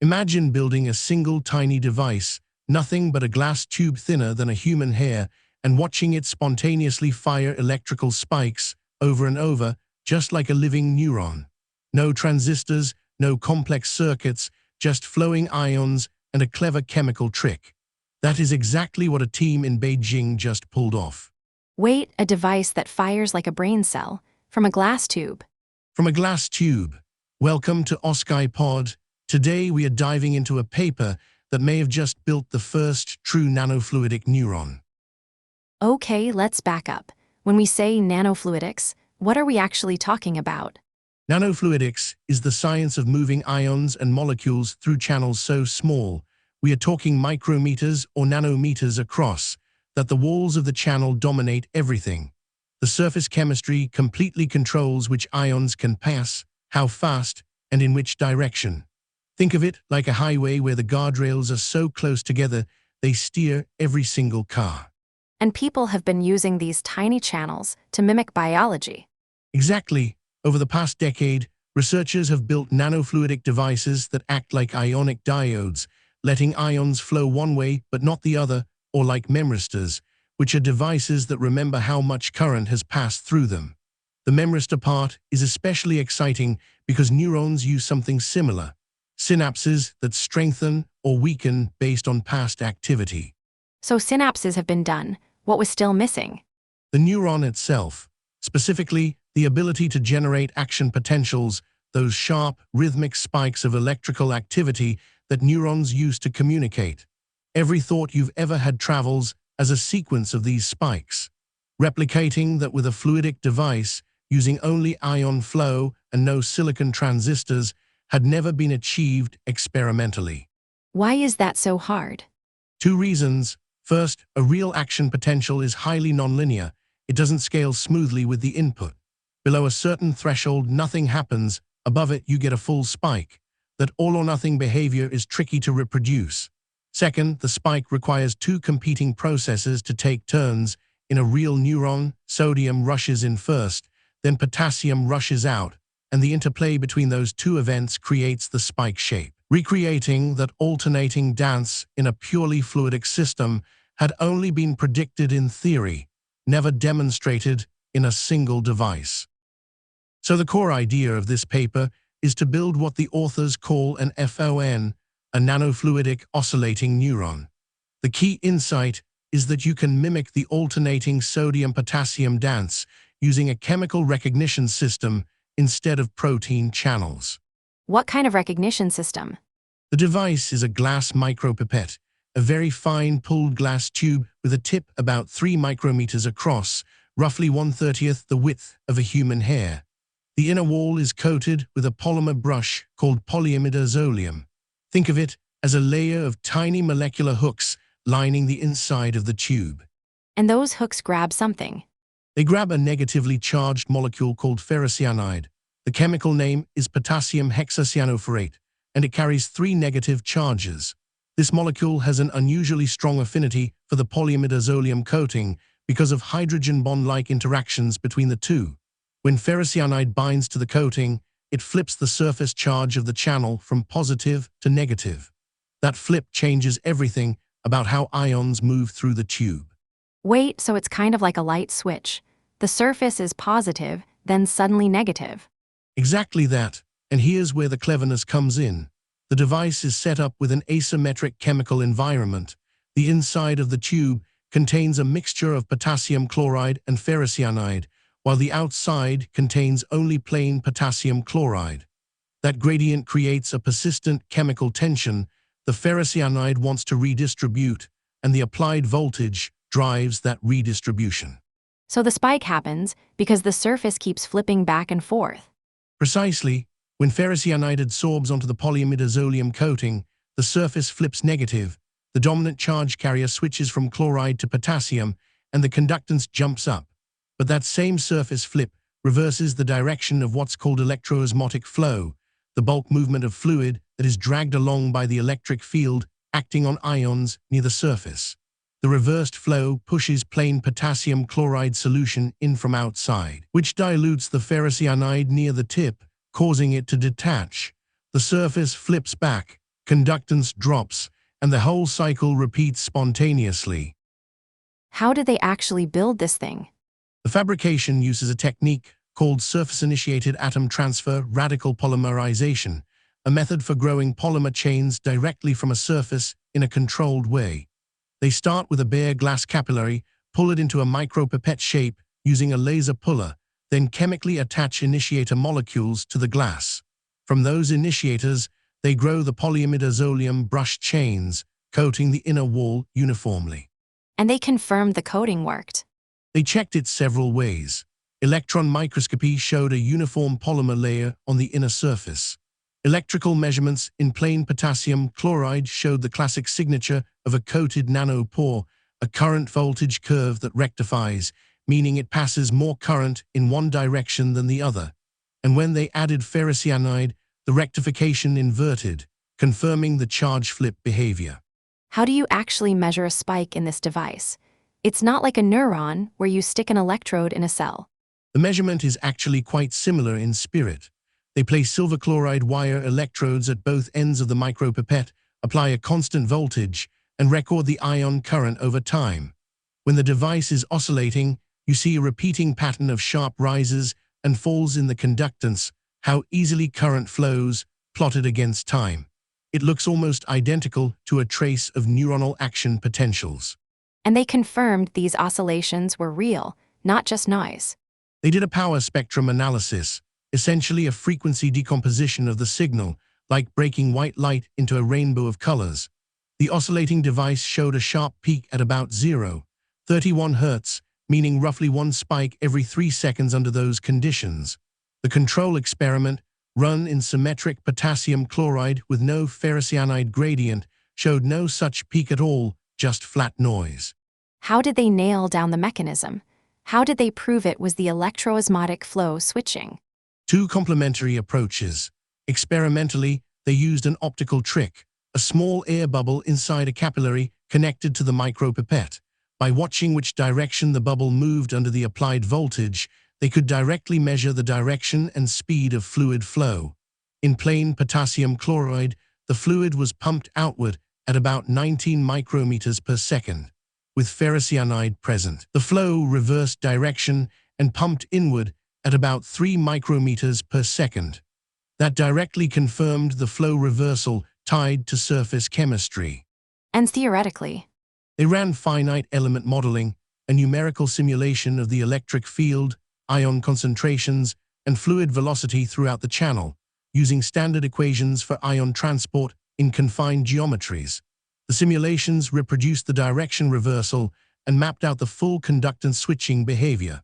Imagine building a single tiny device, nothing but a glass tube thinner than a human hair, and watching it spontaneously fire electrical spikes over and over, just like a living neuron. No transistors, no complex circuits, just flowing ions and a clever chemical trick. That is exactly what a team in Beijing just pulled off. Wait, a device that fires like a brain cell, from a glass tube. From a glass tube. Welcome to OSCI Pod. Today we are diving into a paper that may have just built the first true nanofluidic neuron. Okay, let's back up. When we say nanofluidics, what are we actually talking about? Nanofluidics is the science of moving ions and molecules through channels so small, we are talking micrometers or nanometers across, that the walls of the channel dominate everything. The surface chemistry completely controls which ions can pass, how fast, and in which direction. Think of it like a highway where the guardrails are so close together they steer every single car. And people have been using these tiny channels to mimic biology. Exactly. Over the past decade, researchers have built nanofluidic devices that act like ionic diodes, letting ions flow one way but not the other, or like memristors, which are devices that remember how much current has passed through them. The memristor part is especially exciting because neurons use something similar, synapses that strengthen or weaken based on past activity. So synapses have been done. What was still missing? The neuron itself, specifically the ability to generate action potentials, those sharp, rhythmic spikes of electrical activity that neurons use to communicate. Every thought you've ever had travels as a sequence of these spikes. Replicating that with a fluidic device, using only ion flow and no silicon transistors, had never been achieved experimentally. Why is that so hard? Two reasons. First, a real action potential is highly nonlinear. It doesn't scale smoothly with the input. Below a certain threshold, nothing happens. Above it, you get a full spike. That all-or-nothing behavior is tricky to reproduce. Second, the spike requires two competing processes to take turns. In a real neuron, sodium rushes in first, then potassium rushes out, and the interplay between those two events creates the spike shape. Recreating that alternating dance in a purely fluidic system had only been predicted in theory, never demonstrated in a single device. So the core idea of this paper is to build what the authors call an FON, a nanofluidic oscillating neuron. The key insight is that you can mimic the alternating sodium-potassium dance using a chemical recognition system instead of protein channels. What kind of recognition system? The device is a glass micropipette, a very fine pulled glass tube with a tip about 3 micrometers across, roughly 1/30th the width of a human hair. The inner wall is coated with a polymer brush called polyimidazolium. Think of it as a layer of tiny molecular hooks lining the inside of the tube. And those hooks grab something. They grab a negatively charged molecule called ferrocyanide. The chemical name is potassium hexacyanoferrate, and it carries 3 negative charges. This molecule has an unusually strong affinity for the polyimidazolium coating because of hydrogen bond-like interactions between the two. When ferrocyanide binds to the coating, it flips the surface charge of the channel from positive to negative. That flip changes everything about how ions move through the tube. Wait, so it's kind of like a light switch. The surface is positive, then suddenly negative. Exactly that, and here's where the cleverness comes in. The device is set up with an asymmetric chemical environment. The inside of the tube contains a mixture of potassium chloride and ferrocyanide, while the outside contains only plain potassium chloride. That gradient creates a persistent chemical tension. The ferrocyanide wants to redistribute, and the applied voltage drives that redistribution. So the spike happens because the surface keeps flipping back and forth. Precisely, when ferrocyanide absorbs onto the polyimidazolium coating, the surface flips negative, the dominant charge carrier switches from chloride to potassium, and the conductance jumps up. But that same surface flip reverses the direction of what's called electroosmotic flow, the bulk movement of fluid that is dragged along by the electric field acting on ions near the surface. The reversed flow pushes plain potassium chloride solution in from outside, which dilutes the ferrocyanide near the tip, causing it to detach. The surface flips back, conductance drops, and the whole cycle repeats spontaneously. How did they actually build this thing? The fabrication uses a technique called surface-initiated atom transfer radical polymerization, a method for growing polymer chains directly from a surface in a controlled way. They start with a bare glass capillary, pull it into a micropipette shape using a laser puller, then chemically attach initiator molecules to the glass. From those initiators, they grow the polyimidazolium brush chains, coating the inner wall uniformly. And they confirmed the coating worked. They checked it several ways. Electron microscopy showed a uniform polymer layer on the inner surface. Electrical measurements in plain potassium chloride showed the classic signature of a coated nanopore, a current voltage curve that rectifies, meaning it passes more current in one direction than the other. And when they added ferrocyanide, the rectification inverted, confirming the charge flip behavior. How do you actually measure a spike in this device? It's not like a neuron where you stick an electrode in a cell. The measurement is actually quite similar in spirit. They place silver chloride wire electrodes at both ends of the micropipette, apply a constant voltage, and record the ion current over time. When the device is oscillating, you see a repeating pattern of sharp rises and falls in the conductance, how easily current flows, plotted against time. It looks almost identical to a trace of neuronal action potentials. And they confirmed these oscillations were real, not just noise. They did a power spectrum analysis, essentially a frequency decomposition of the signal, like breaking white light into a rainbow of colors. The oscillating device showed a sharp peak at about 0.31 Hz, meaning roughly one spike every 3 seconds under those conditions. The control experiment, run in symmetric potassium chloride with no ferrocyanide gradient, showed no such peak at all, just flat noise. How did they nail down the mechanism? How did they prove it was the electroosmotic flow switching? Two complementary approaches. Experimentally, they used an optical trick, a small air bubble inside a capillary connected to the micropipette. By watching which direction the bubble moved under the applied voltage, they could directly measure the direction and speed of fluid flow. In plain potassium chloride, the fluid was pumped outward at about 19 micrometers per second. With ferrocyanide present, the flow reversed direction and pumped inward at about 3 micrometers per second. That directly confirmed the flow reversal tied to surface chemistry. And theoretically, they ran finite element modeling, a numerical simulation of the electric field, ion concentrations, and fluid velocity throughout the channel, using standard equations for ion transport in confined geometries. The simulations reproduced the direction reversal and mapped out the full conductance switching behavior.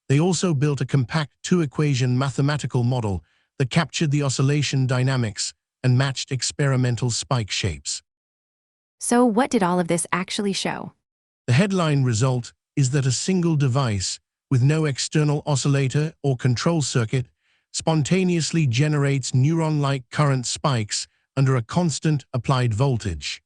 They also built a compact two-equation mathematical model that captured the oscillation dynamics and matched experimental spike shapes. So what did all of this actually show? The headline result is that a single device, with no external oscillator or control circuit, spontaneously generates neuron-like current spikes under a constant applied voltage.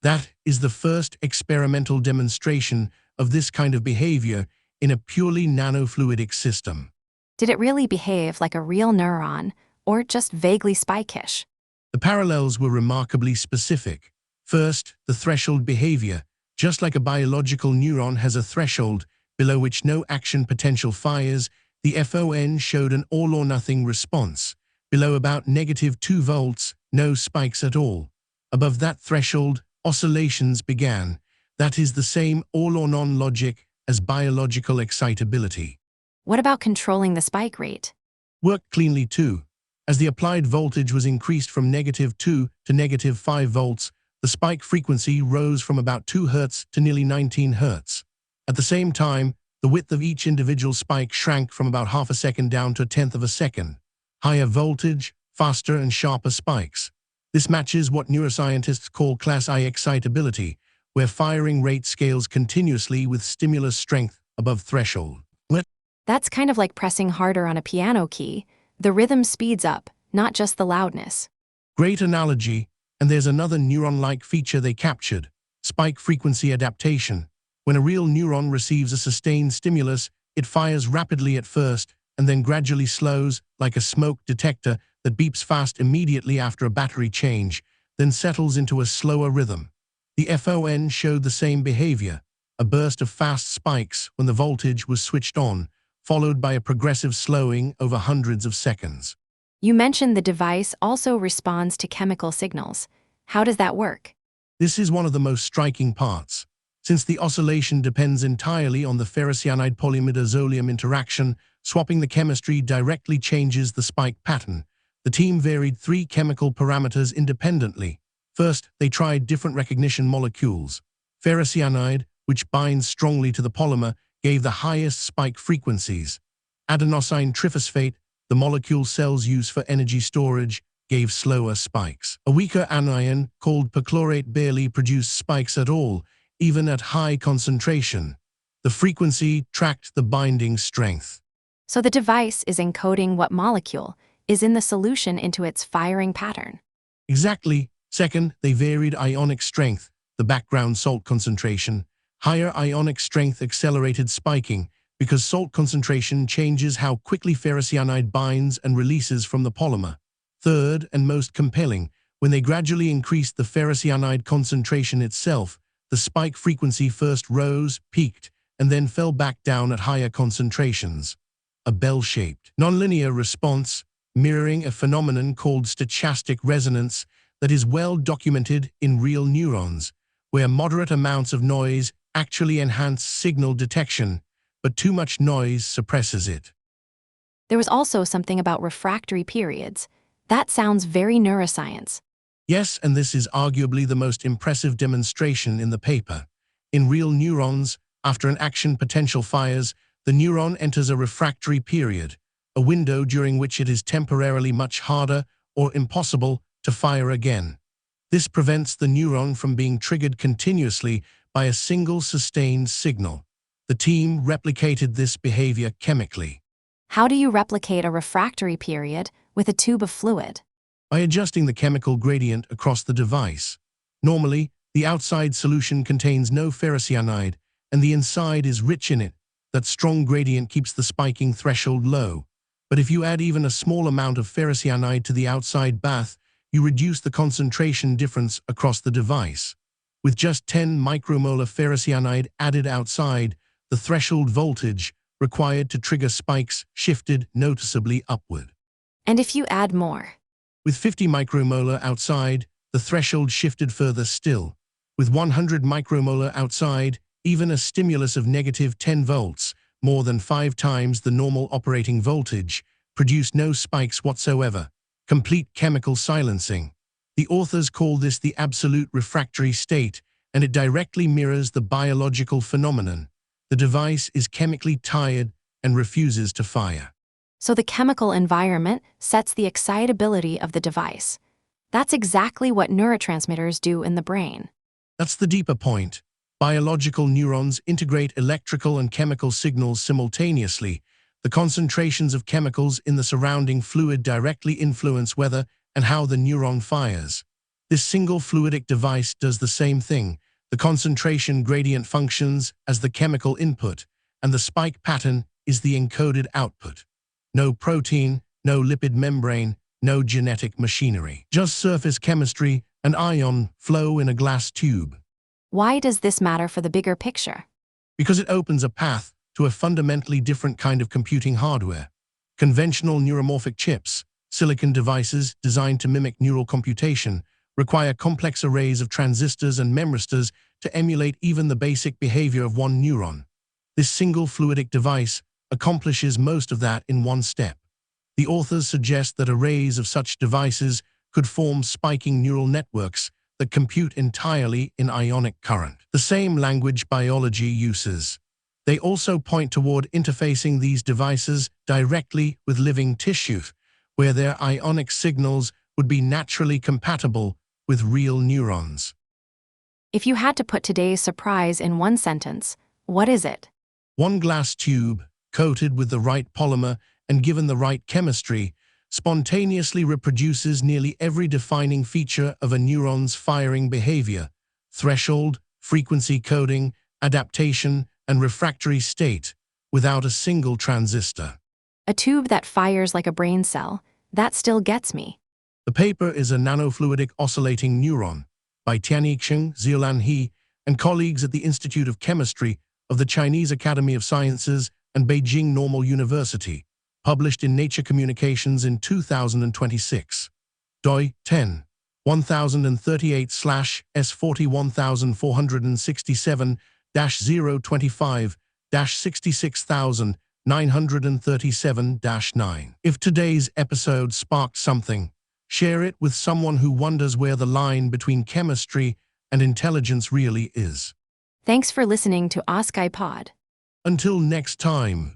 That is the first experimental demonstration of this kind of behavior in a purely nanofluidic system. Did it really behave like a real neuron, or just vaguely spikish? The parallels were remarkably specific. First, the threshold behavior. Just like a biological neuron has a threshold below which no action potential fires, the FON showed an all-or-nothing response. Below about -2 volts, no spikes at all. Above that threshold, oscillations began. That is the same all-or-none logic as biological excitability. What about controlling the spike rate? Worked cleanly too. As the applied voltage was increased from -2 to -5 volts, the spike frequency rose from about 2 Hz to nearly 19 Hz. At the same time, the width of each individual spike shrank from about half a second down to 1/10 of a second. Higher voltage, faster and sharper spikes. This matches what neuroscientists call Class I excitability, where firing rate scales continuously with stimulus strength above threshold. That's kind of like pressing harder on a piano key. The rhythm speeds up, not just the loudness. Great analogy, and there's another neuron-like feature they captured, spike frequency adaptation. When a real neuron receives a sustained stimulus, it fires rapidly at first and then gradually slows, like a smoke detector that beeps fast immediately after a battery change. then settles into a slower rhythm. The FON showed the same behavior, a burst of fast spikes when the voltage was switched on, followed by a progressive slowing over hundreds of seconds. You mentioned the device also responds to chemical signals. How does that work? This is one of the most striking parts. Since the oscillation depends entirely on the ferrocyanide-polyimidazolium interaction, swapping the chemistry directly changes the spike pattern. The team varied 3 chemical parameters independently. First, they tried different recognition molecules. Ferrocyanide, which binds strongly to the polymer, gave the highest spike frequencies. Adenosine triphosphate, the molecule cells use for energy storage, gave slower spikes. A weaker anion, called perchlorate, barely produced spikes at all, even at high concentration. The frequency tracked the binding strength. So the device is encoding what molecule is in the solution into its firing pattern. Exactly. Second, they varied ionic strength, the background salt concentration. Higher ionic strength accelerated spiking because salt concentration changes how quickly ferrocyanide binds and releases from the polymer. Third, and most compelling, when they gradually increased the ferrocyanide concentration itself, the spike frequency first rose, peaked, and then fell back down at higher concentrations. A bell-shaped, nonlinear response, mirroring a phenomenon called stochastic resonance that is well documented in real neurons, where moderate amounts of noise actually enhance signal detection, but too much noise suppresses it. There was also something about refractory periods. That sounds very neuroscience. Yes, and this is arguably the most impressive demonstration in the paper. In real neurons, after an action potential fires, the neuron enters a refractory period, a window during which it is temporarily much harder or impossible to fire again. This prevents the neuron from being triggered continuously by a single sustained signal. The team replicated this behavior chemically. How do you replicate a refractory period with a tube of fluid? By adjusting the chemical gradient across the device. Normally, the outside solution contains no ferrocyanide, and the inside is rich in it. That strong gradient keeps the spiking threshold low. But if you add even a small amount of ferrocyanide to the outside bath, you reduce the concentration difference across the device. With just 10 micromolar ferrocyanide added outside, the threshold voltage required to trigger spikes shifted noticeably upward. And if you add more? With 50 micromolar outside, the threshold shifted further still. With 100 micromolar outside, even a stimulus of negative 10 volts, more than 5 times the normal operating voltage, produced no spikes whatsoever. Complete chemical silencing. The authors call this the absolute refractory state, and it directly mirrors the biological phenomenon. The device is chemically tired and refuses to fire. So the chemical environment sets the excitability of the device. That's exactly what neurotransmitters do in the brain. That's the deeper point. Biological neurons integrate electrical and chemical signals simultaneously. The concentrations of chemicals in the surrounding fluid directly influence whether and how the neuron fires. This single fluidic device does the same thing. The concentration gradient functions as the chemical input, and the spike pattern is the encoded output. No protein, no lipid membrane, no genetic machinery. Just surface chemistry and ion flow in a glass tube. Why does this matter for the bigger picture? Because it opens a path to a fundamentally different kind of computing hardware. Conventional neuromorphic chips, silicon devices designed to mimic neural computation, require complex arrays of transistors and memristors to emulate even the basic behavior of one neuron. This single fluidic device accomplishes most of that in one step. The authors suggest that arrays of such devices could form spiking neural networks that compute entirely in ionic current, the same language biology uses. They also point toward interfacing these devices directly with living tissue, where their ionic signals would be naturally compatible with real neurons. If you had to put today's surprise in one sentence, what is it? One glass tube, coated with the right polymer and given the right chemistry, spontaneously reproduces nearly every defining feature of a neuron's firing behavior: threshold, frequency coding, adaptation, and refractory state, without a single transistor. A tube that fires like a brain cell, that still gets me. The paper is a nanofluidic oscillating neuron by Tianyicheng, Zhilan He, and colleagues at the Institute of Chemistry of the Chinese Academy of Sciences and Beijing Normal University, published in Nature Communications in 2026. doi 10. 1000-41467-025-66937-9. If today's episode sparked something, share it with someone who wonders where the line between chemistry and intelligence really is. Thanks for listening to Ask iPod. Until next time.